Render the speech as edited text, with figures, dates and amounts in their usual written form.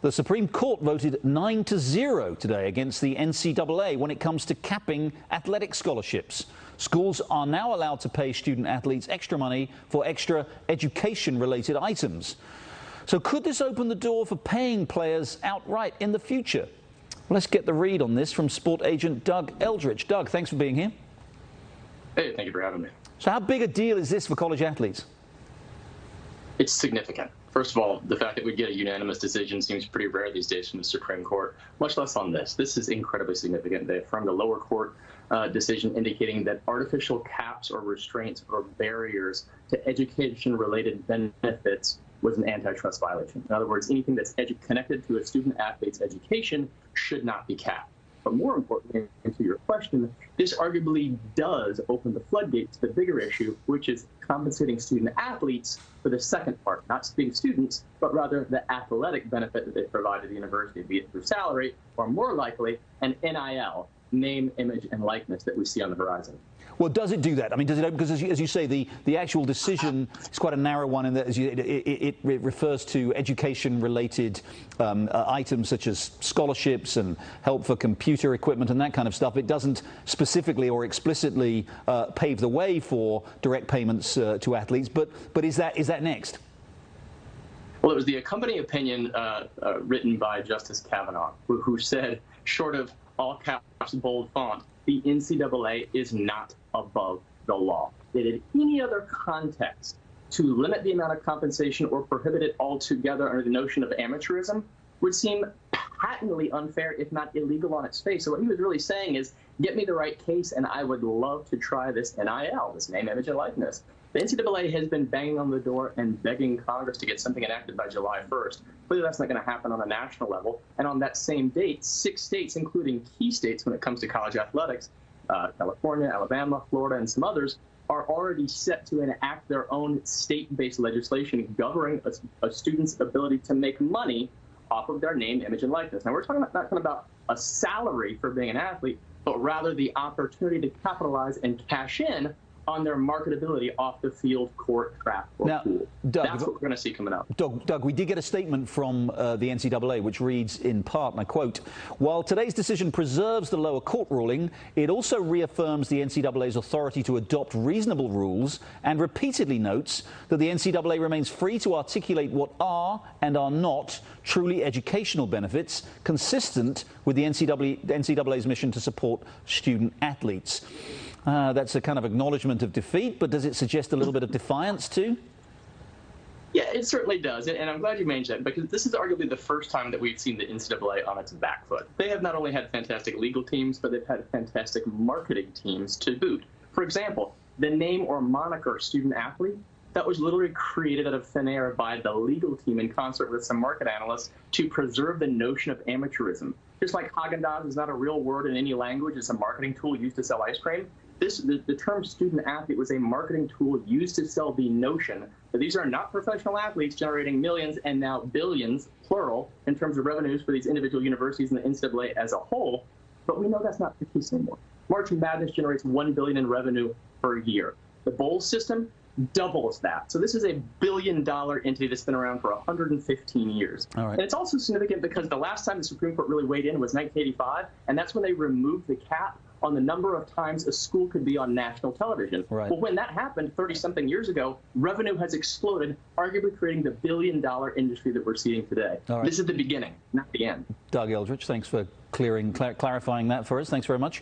The Supreme Court voted 9-0 today against the NCAA when it comes to capping athletic scholarships. Schools are now allowed to pay student athletes extra money for extra education-related items. So could this open the door for paying players outright in the future? Well, let's get the read on this from sport agent Doug Eldridge. Doug, thanks for being here. Hey, thank you for having me. So how big a deal is this for college athletes? It's significant. First of all, the fact that we get a unanimous decision seems pretty rare these days from the Supreme Court, much less on this. This is incredibly significant. They affirmed a lower court decision indicating that artificial caps or restraints or barriers to education-related benefits was an antitrust violation. In other words, anything that's connected to a student-athlete's education should not be capped. But more importantly, to your question, this arguably does open the floodgates to the bigger issue, which is compensating student athletes for the second part, not being students, but rather the athletic benefit that they provide to the university, be it through salary or more likely an NIL, name, image, and likeness that we see on the horizon. Well, does it do that? I mean, does it? Because as you say, the actual decision is quite a narrow one in that it refers to education-related items such as scholarships and help for computer equipment and that kind of stuff. It doesn't specifically or explicitly pave the way for direct payments to athletes. But is that next? Well, it was the accompanying opinion written by Justice Kavanaugh, who said, short of all caps, bold font, the NCAA is not above the law. That in any other context, to limit the amount of compensation or prohibit it altogether under the notion of amateurism would seem patently unfair, if not illegal on its face. So what he was really saying is, get me the right case and I would love to try this NIL, this name, image, and likeness. The NCAA has been banging on the door and begging Congress to get something enacted by July 1st. Clearly, that's not going to happen on a national level. And on that same date, 6 states, including key states when it comes to college athletics, California, Alabama, Florida, and some others, are already set to enact their own state-based legislation governing a student's ability to make money off of their name, image, and likeness. Now, we're not talking about a salary for being an athlete, but rather the opportunity to capitalize and cash in on their marketability off the field, court, track, or pool. Doug, that's what we're going to see coming up. Doug, we did get a statement from the NCAA, which reads in part, and I quote, "While today's decision preserves the lower court ruling, it also reaffirms the NCAA's authority to adopt reasonable rules and repeatedly notes that the NCAA remains free to articulate what are and are not truly educational benefits consistent with the NCAA's mission to support student athletes." That's a kind of acknowledgement of defeat, but does it suggest a little bit of defiance too? Yeah, it certainly does, and I'm glad you mentioned that, because this is arguably the first time that we've seen the NCAA on its back foot. They have not only had fantastic legal teams, but they've had fantastic marketing teams to boot. For example, the name or moniker student athlete, that was literally created out of thin air by the legal team in concert with some market analysts to preserve the notion of amateurism. Just like Haagen-Dazs is not a real word in any language, it's a marketing tool used to sell ice cream. The term student athlete was a marketing tool used to sell the notion that these are not professional athletes generating millions and now billions, plural, in terms of revenues for these individual universities and the NCAA as a whole. But we know that's not the case anymore. March Madness generates $1 billion in revenue per year. The bowl system doubles that. So this is $1 billion entity that's been around for 115 years. All right. And it's also significant because the last time the Supreme Court really weighed in was 1985, and that's when they removed the cap on the number of times a school could be on national television. Right. Well, when that happened 30-something years ago, revenue has exploded, arguably creating the billion-dollar industry that we're seeing today. All right. This is the beginning, not the end. Doug Eldridge, thanks for clarifying that for us. Thanks very much.